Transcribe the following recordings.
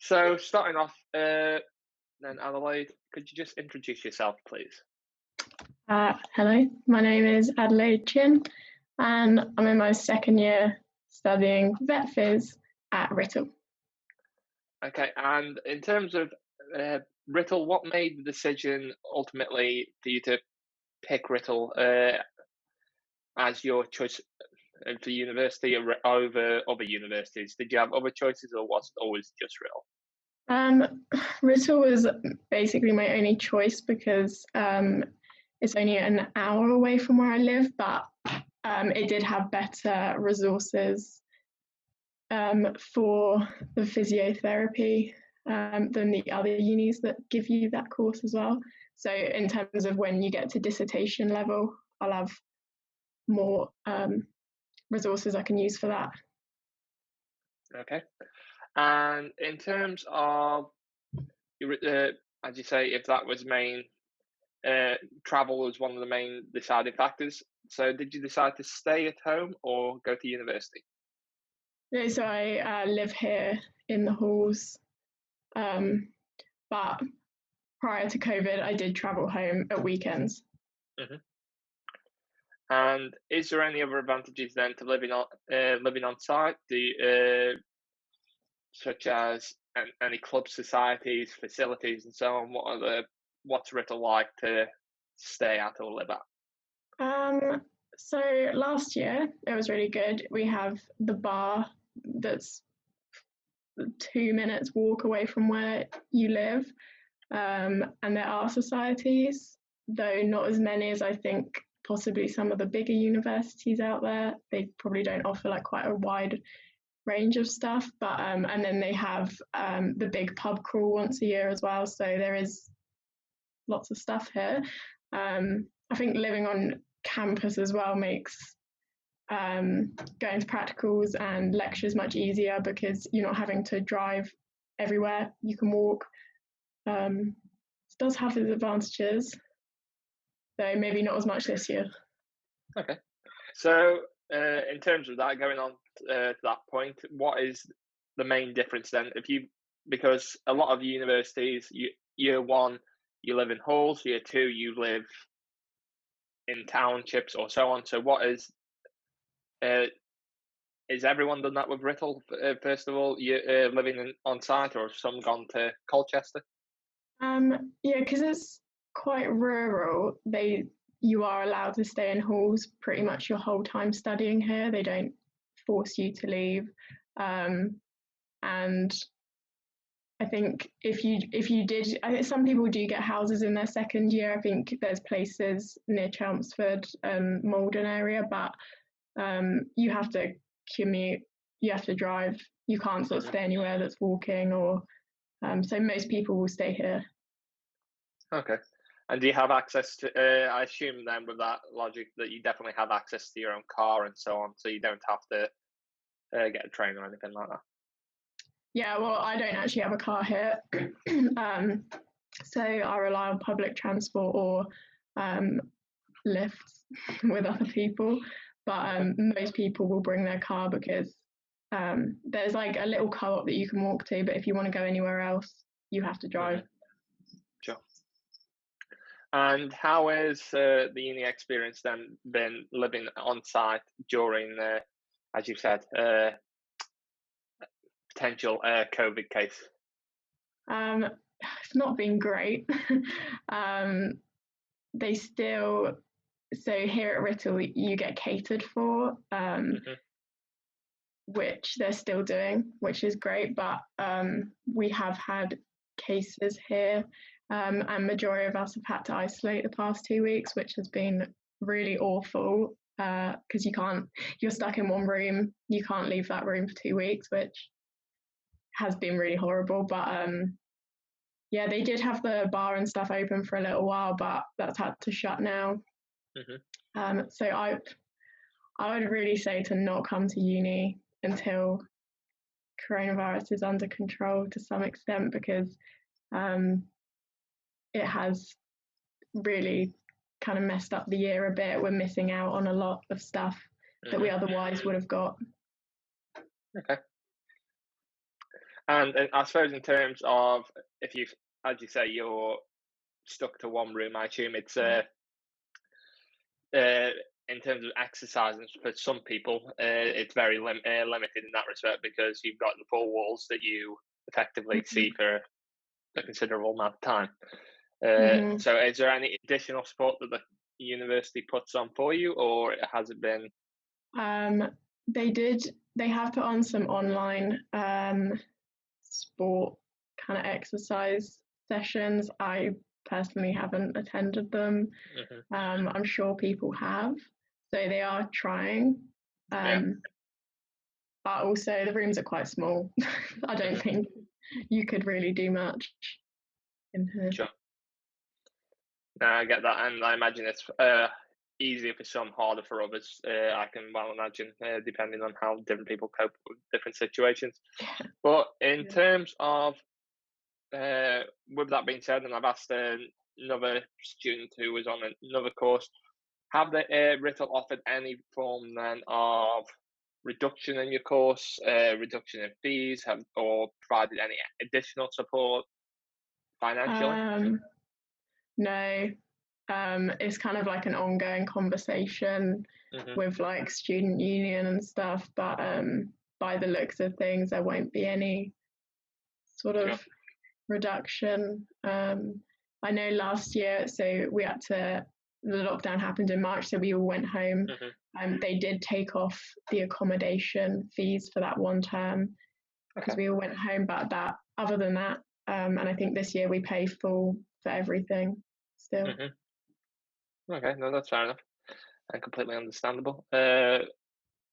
So starting off, then Adelaide, could you just introduce yourself, please? Hello, my name is Adelaide Chin, and I'm in my second year studying vet phys at Writtle. Okay, and in terms of Writtle, what made the decision ultimately for you to pick Writtle as your choice for university over other universities? Did you have other choices, or was it always just Writtle? Writtle was basically my only choice because it's only an hour away from where I live, but it did have better resources for the physiotherapy than the other unis that give you that course as well. So in terms of when you get to dissertation level, I'll have more resources I can use for that. Okay, and in terms of, as you say, if that was main, travel was one of the main deciding factors. So did you decide to stay at home or go to university? Yeah, so I live here in the halls, but prior to COVID, I did travel home at weekends. hmm And is there any other advantages then to living on site? Such as any club societies, facilities, and so on? What's Ritter like to stay at or live at? So last year it was really good. We have the bar that's 2 minutes walk away from where you live, and there are societies, though not as many as I think possibly some of the bigger universities out there. They probably don't offer like quite a wide range of stuff, but and then they have the big pub crawl once a year as well. So there is lots of stuff here. I think living on campus as well makes going to practicals and lectures much easier because you're not having to drive everywhere. You can walk. It does have its advantages, though maybe not as much this year. Okay. So, in terms of that, going on to that point, what is the main difference then? Because a lot of universities, year one, you live in halls, year two, you live in townships or so on. So, uh, is everyone done that with Writtle? First of all, you living on site, or have some gone to Colchester? Yeah, because it's quite rural. You are allowed to stay in halls pretty much your whole time studying here. They don't force you to leave, and I think if you did, some people do get houses in their second year. I think there's places near Chelmsford, Malden area, but you have to commute, you have to drive. You can't sort of stay anywhere that's walking, or so most people will stay here. Okay. And do you have access to? I assume then, with that logic, that you definitely have access to your own car and so on, so you don't have to get a train or anything like that. Yeah, well, I don't actually have a car here, so I rely on public transport or lifts with other people. But most people will bring their car because there's like a little co-op that you can walk to, but if you want to go anywhere else, you have to drive. Sure. And how has the uni experience then been living on site during, as you said, potential COVID case? It's not been great. They still, so here at Writtle you get catered for, which they're still doing, which is great. But we have had cases here, and majority of us have had to isolate the past 2 weeks, which has been really awful because you're stuck in one room, you can't leave that room for 2 weeks, which has been really horrible. But yeah, they did have the bar and stuff open for a little while, but that's had to shut now. So I would really say to not come to uni until coronavirus is under control to some extent, because it has really kind of messed up the year a bit. We're missing out on a lot of stuff that we otherwise would have got. Okay. And I suppose in terms of if you, as you say, you're stuck to one room, I assume it's uh, in terms of exercising for some people, it's very limited in that respect because you've got the four walls that you effectively see Mhm. for a considerable amount of time. Mhm. So, is there any additional support that the university puts on for you, or has it been? Um, they did. They have put on some online sport kind of exercise sessions. I personally haven't attended them. Mhm. I'm sure people have, so they are trying. Yeah. Um, but also the rooms are quite small. I don't Mhm. think you could really do much in here. Sure. No, I get that, and I imagine it's easier for some, harder for others. I can well imagine, depending on how different people cope with different situations. But in Yeah. terms of, with that being said, and I've asked another student who was on another course, have they Riddle offered any form then of reduction in your course, reduction in fees, or provided any additional support financially? Um, no, it's kind of like an ongoing conversation Hmm. with like student union and stuff, but by the looks of things, there won't be any sort Sure. of reduction. I know last year, so the lockdown happened in March, so we all went home. Hmm. They did take off the accommodation fees for that one term because Okay. we all went home, but other than that, and I think this year we pay full for everything still. Hmm. Okay. No, that's fair enough and completely understandable.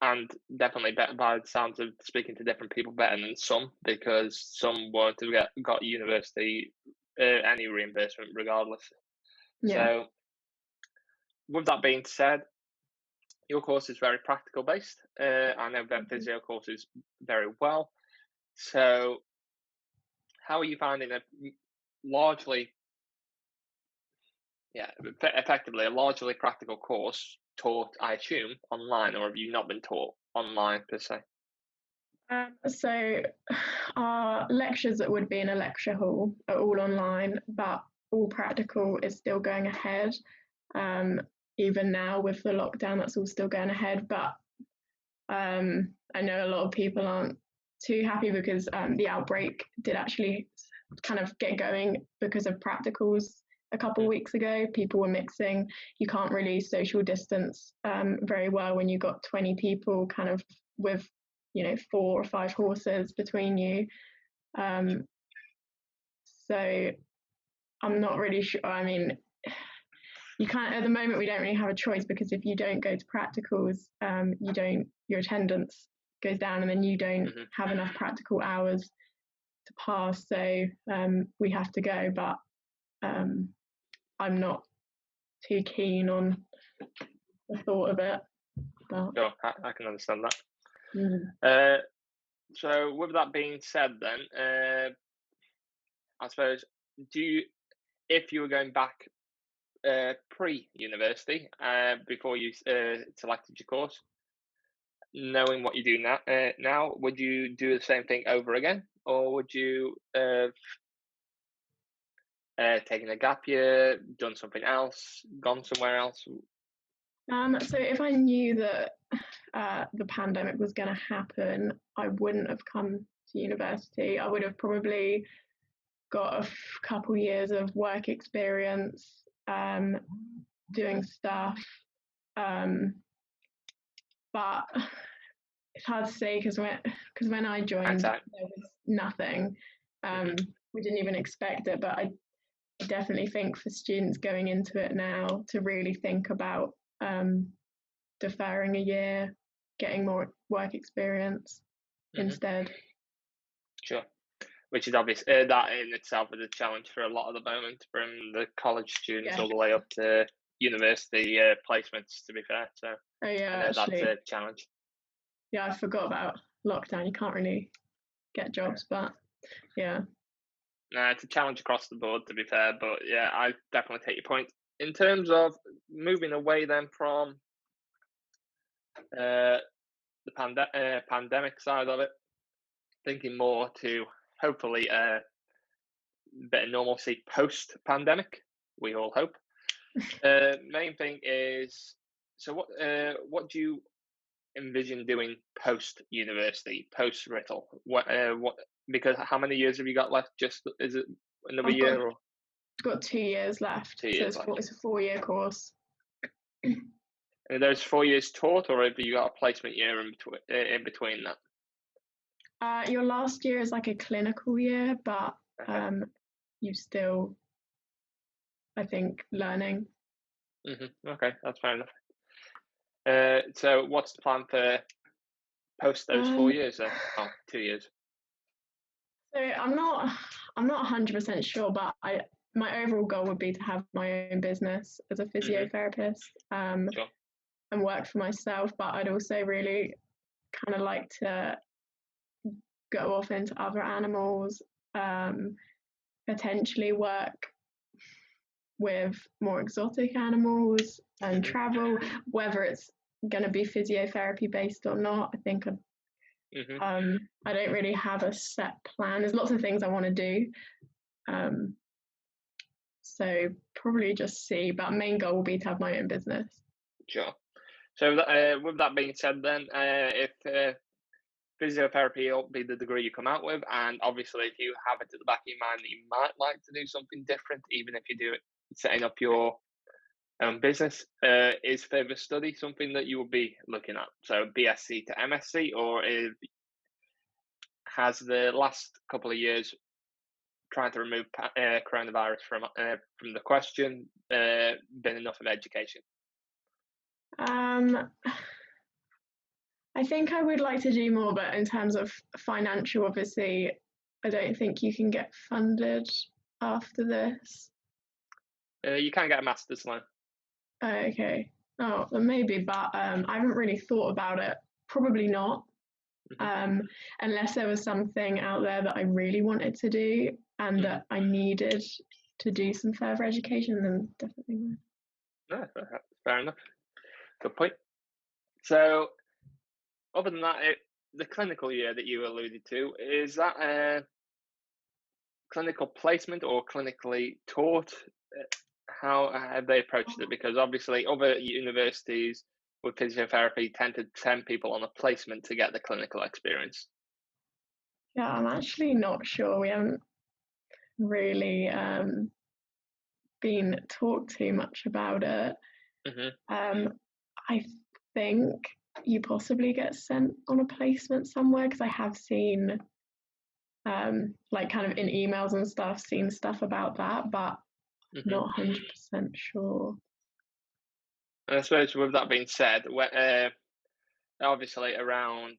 And definitely better by the sounds of speaking to different people, better than some, because some won't have got university any reimbursement regardless. Yeah. So, with that being said, your course is very practical based. I know vet Mhm. physio courses very well. So, how are you finding it? Largely, yeah, effectively a largely practical course taught, I assume, online, or have you not been taught online per se? So our lectures that would be in a lecture hall are all online, but all practical is still going ahead. Um, Even now with the lockdown, that's all still going ahead. But I know a lot of people aren't too happy because the outbreak did actually kind of get going because of practicals a couple of Mm, weeks ago. People were mixing. You can't really social distance very well when you've got 20 people kind of with, 4 or 5 horses between you. Um, so I'm not really sure. I mean, you can't at the moment. We don't really have a choice because if you don't go to practicals, your attendance goes down, and then you don't mhm. have enough practical hours to pass. So we have to go, but um, I'm not too keen on the thought of it. But Sure, I can understand that. mm, Uh, so, with that being said, then I suppose, do you, if you were going back pre-university, before you selected your course, knowing what you do now, would you do the same thing over again, or would you taken a gap year, done something else, gone somewhere else? so if I knew that the pandemic was going to happen, I wouldn't have come to university. I would have probably got couple years of work experience doing stuff. Um, but it's hard to say because when I joined, Hindsight. there was nothing. Hmm. We didn't even expect it, but I definitely think for students going into it now to really think about deferring a year, getting more work experience Hmm. instead. Sure. Which is obvious. That in itself is a challenge for a lot at the moment, from the college students Yeah. all the way up to university placements. To be fair, so Oh I yeah, know that's actually, a challenge. yeah, I forgot about lockdown. You can't really get Yeah. jobs, but yeah. No, it's a challenge across the board. To be fair, but yeah, I definitely take your point. In terms of moving away then from the pandemic side of it, thinking more to hopefully a bit of normalcy post-pandemic. We all hope. Main thing is, so what do you envision doing post university, post Rittle? What? Because how many years have you got left? Just is it another I've year or got 2 years left, 2 years so left? it's a 4-year course. And are those 4 years taught, or have you got a placement year in between that? Your last year is like a clinical year, but Okay. you still, I think, learning. Okay, that's fair enough. So what's the plan for post those 4 years then? Oh, 2 years. So I'm not 100% sure, but my overall goal would be to have my own business as a physiotherapist, Sure. and work for myself. But I'd also really kind of like to go off into other animals, potentially work with more exotic animals and travel, whether it's going to be physiotherapy based or not. I think I don't really have a set plan. There's lots of things I want to do. So probably just see, but main goal will be to have my own business. Sure. So with that being said, then if physiotherapy will be the degree you come out with, and obviously if you have it at the back of your mind that you might like to do something different, even if you do it setting up your own business, is further study something that you will be looking at? So BSc to MSc, or has the last couple of years trying to remove coronavirus from the question been enough of education? I think I would like to do more, but in terms of financial, obviously, I don't think you can get funded after this. You can get a master's loan. Okay. Oh, well, maybe, but I haven't really thought about it. Probably not. Unless there was something out there that I really wanted to do and that I needed to do some further education, then definitely would. No, fair enough. Good point. So, other than that, the clinical year that you alluded to, is that a clinical placement or clinically taught? How have they approached it? Because obviously, other universities with physiotherapy tend to send people on a placement to get the clinical experience. Yeah, I'm actually not sure. We haven't really been talked too much about it. I think you possibly get sent on a placement somewhere, because I have seen like kind of in emails and stuff, seen stuff about that, but not 100% sure. And I suppose with that being said, obviously around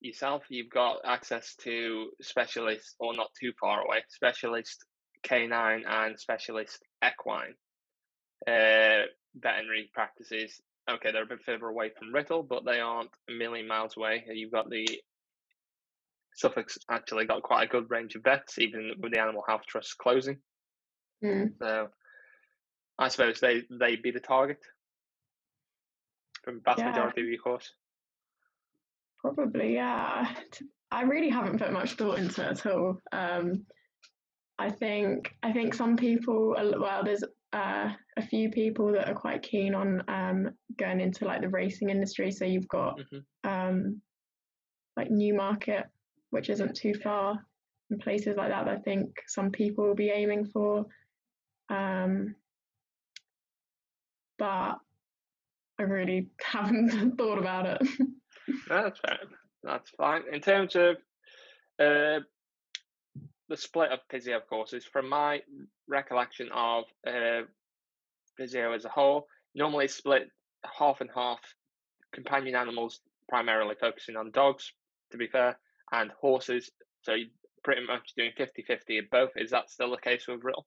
yourself, you've got access to specialists, or not too far away, specialist canine and specialist equine veterinary practices. Okay, they're a bit further away from Rittle, but they aren't a million miles away. You've got Suffolk's actually got quite a good range of vets, even with the Animal Health Trust closing. So I suppose they'd be the target for the vast majority of your course. Probably, yeah. I really haven't put much thought into it at all. I think some people, well, there's a few people that are quite keen on going into like the racing industry. So you've got like Newmarket, which isn't too far, and places like that. I think some people will be aiming for, but I really haven't thought about it. No, that's fair. That's fine. In terms of the split of physio courses, from my recollection of physio as a whole, normally split half and half, companion animals primarily focusing on dogs, to be fair, and horses. So you're pretty much doing 50-50 of both. Is that still the case with Riddle?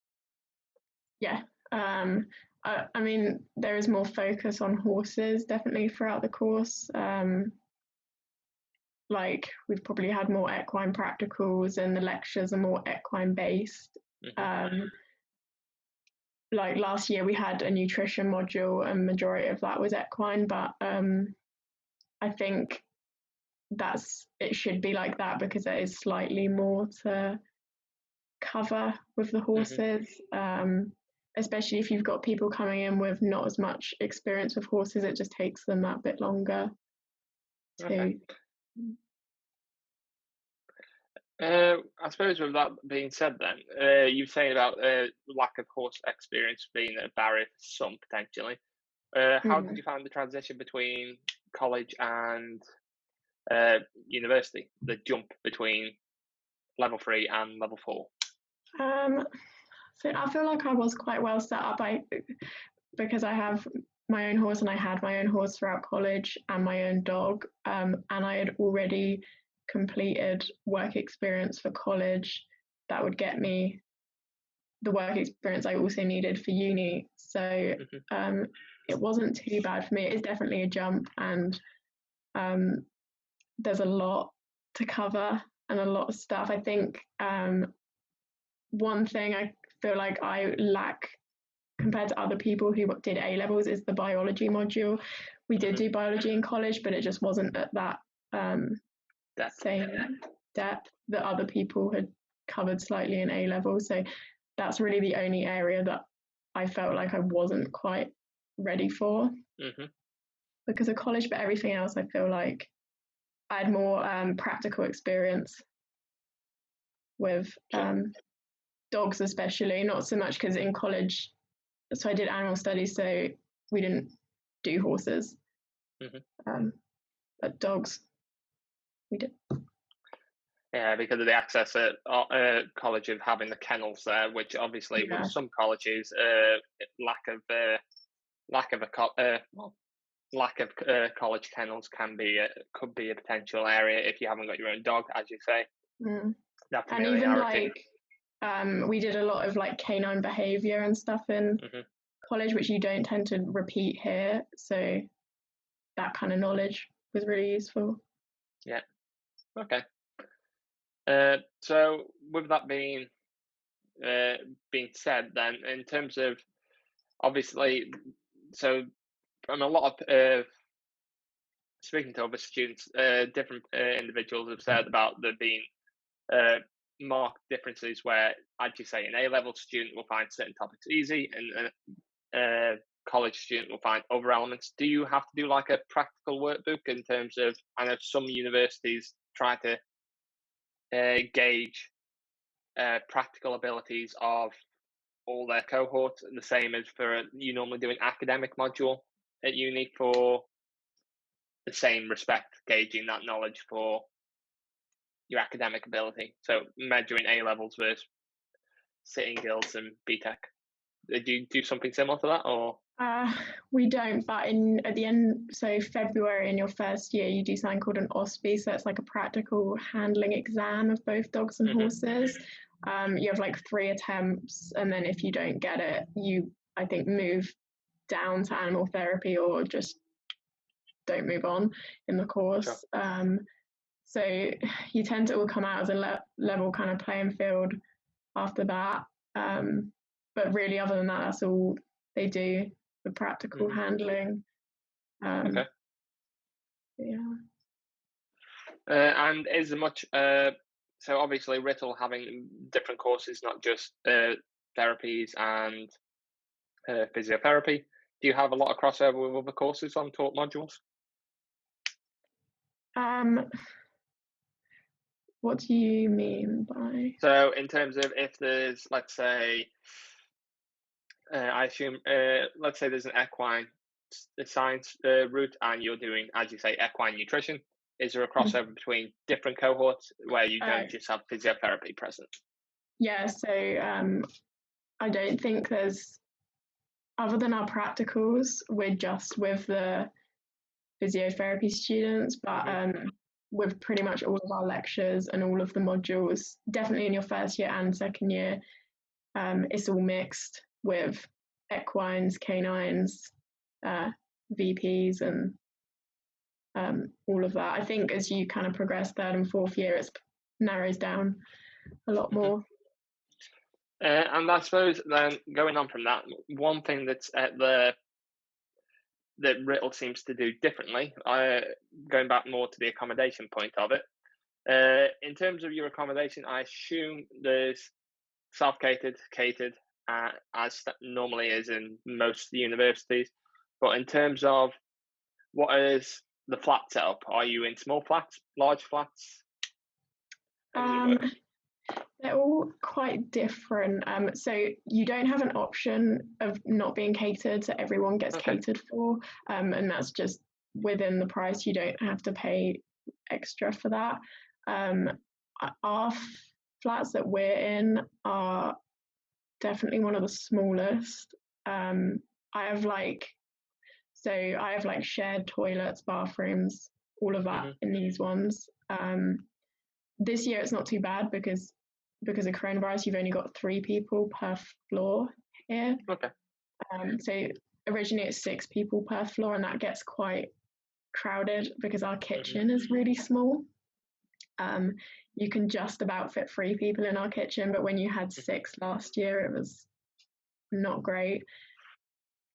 Yeah. I mean, there is more focus on horses definitely throughout the course. Like we've probably had more equine practicals, and the lectures are more equine based. Like last year we had a nutrition module, and majority of that was equine, but I think it should be like that because there is slightly more to cover with the horses, especially if you've got people coming in with not as much experience with horses. It just takes them that bit longer to. Okay. I suppose with that being said, then you're saying about lack of horse experience being a barrier for some potentially. How did you find the transition between college and university? The jump between level 3 and level 4. So I feel like I was quite well set up. Because I have my own horse and I had my own horse throughout college and my own dog, and I had already completed work experience for college that would get me the work experience I also needed for uni. So it wasn't too bad for me. It is definitely a jump, and there's a lot to cover and a lot of stuff. I think one thing I feel like I lack compared to other people who did A levels is the biology module. We did do biology in college, but it just wasn't at that same depth that other people had covered slightly in A level. So that's really the only area that I felt like I wasn't quite ready for because of college, but everything else I feel like I had more practical experience with dogs, especially, not so much because in college, so I did animal studies, so we didn't do horses, but dogs we did. Yeah, because of the access at college of having the kennels there, which obviously with some colleges, lack of college kennels could be a potential area if you haven't got your own dog, as you say. And even like we did a lot of like canine behavior and stuff in college, which you don't tend to repeat here. So that kind of knowledge was really useful. Yeah. Okay. So with that being said, then in terms of obviously, so from a lot of speaking to other students, different individuals have said about there being marked differences where, as you say, an A-level student will find certain topics easy and a college student will find other elements. Do you have to do like a practical workbook in terms of, I know some universities try to gauge practical abilities of all their cohorts, the same as for you normally do an academic module at uni for the same respect, gauging that knowledge for your academic ability. So measuring A levels versus sitting guilds and BTEC. Do you do something similar to that, or? We don't, but at the end, so February in your first year, you do something called an OSPE, so it's like a practical handling exam of both dogs and horses. You have like 3 attempts, and then if you don't get it, you, I think, move down to animal therapy or just don't move on in the course. Sure. So you tend to all come out as a level kind of playing field after that. But really, other than that, that's all they do, the practical handling. Okay. Yeah. And is there much, so obviously Riddle having different courses, not just therapies and physiotherapy. Do you have a lot of crossover with other courses on taught modules? What do you mean by? So in terms of if there's, let's say, I assume, let's say there's an equine science route and you're doing, as you say, equine nutrition. Is there a crossover between different cohorts where you don't just have physiotherapy present? Yeah, so I don't think there's, other than our practicals, we're just with the physiotherapy students, but with pretty much all of our lectures and all of the modules, definitely in your first year and second year, it's all mixed with equines, canines, VPs, and all of that. I think as you kind of progress third and fourth year, it narrows down a lot more. And I suppose then going on from that, one thing that's at the that Riddle seems to do differently, going back more to the accommodation point of it, in terms of your accommodation, I assume there's self-catered, catered, as normally is in most universities. But in terms of what is the flat setup? Are you in small flats, large flats? How does it work? They're all quite different. So you don't have an option of not being catered, so everyone gets catered for, and that's just within the price. You don't have to pay extra for that. Our flats that we're in are definitely one of the smallest. I have like shared toilets, bathrooms, all of that in these ones. This year it's not too bad because of coronavirus, you've only got 3 people per floor here. So originally it's 6 people per floor, and that gets quite crowded because our kitchen is really small. You can just about fit 3 people in our kitchen, but when you had 6 last year, it was not great.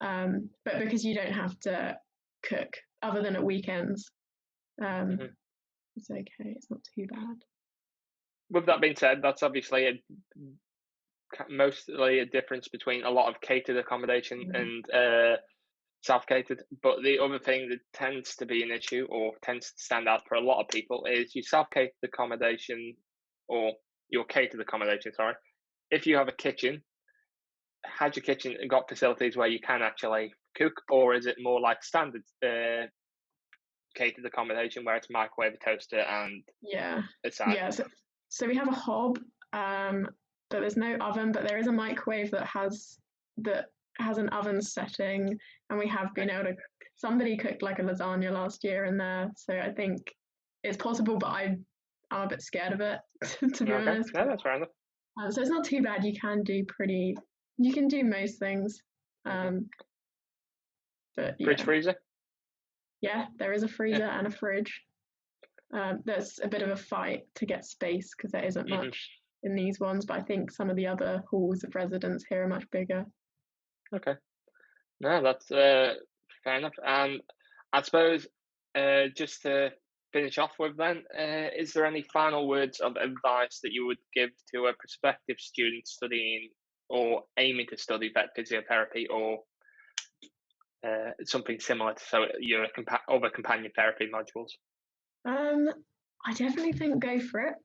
But because you don't have to cook other than at weekends, it's okay. It's not too bad. With that being said, that's obviously mostly a difference between a lot of catered accommodation and self-catered. But the other thing that tends to be an issue, or tends to stand out for a lot of people, is your self-catered accommodation, or your catered accommodation, sorry. If you have a kitchen, has your kitchen got facilities where you can actually cook, or is it more like standard catered accommodation where it's microwave, toaster, and so we have a hob, but there's no oven, but there is a microwave that has an oven setting, and we have been able to. Somebody cooked like a lasagna last year in there, so I think it's possible, but I'm a bit scared of it, to be honest. No, that's fair enough. So it's not too bad. You can do most things. But fridge, freezer? Yeah, there is a freezer and a fridge. There's a bit of a fight to get space because there isn't much in these ones, but I think some of the other halls of residence here are much bigger. Okay. No, that's fair enough. And I suppose just to finish off with then, is there any final words of advice that you would give to a prospective student studying or aiming to study vet physiotherapy, or something similar to your other companion therapy modules? I definitely think go for it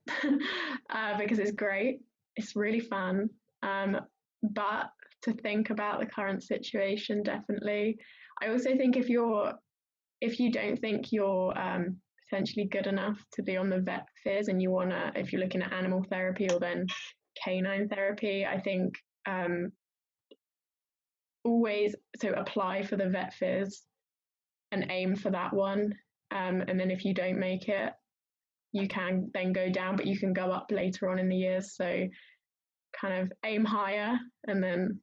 because it's great. It's really fun. But to think about the current situation, definitely. I also think if you don't think you're potentially good enough to be on the vet phys, and if you're looking at animal therapy or then canine therapy, I think always apply for the vet phys and aim for that one. And then if you don't make it, you can then go down, but you can go up later on in the years. So kind of aim higher, and then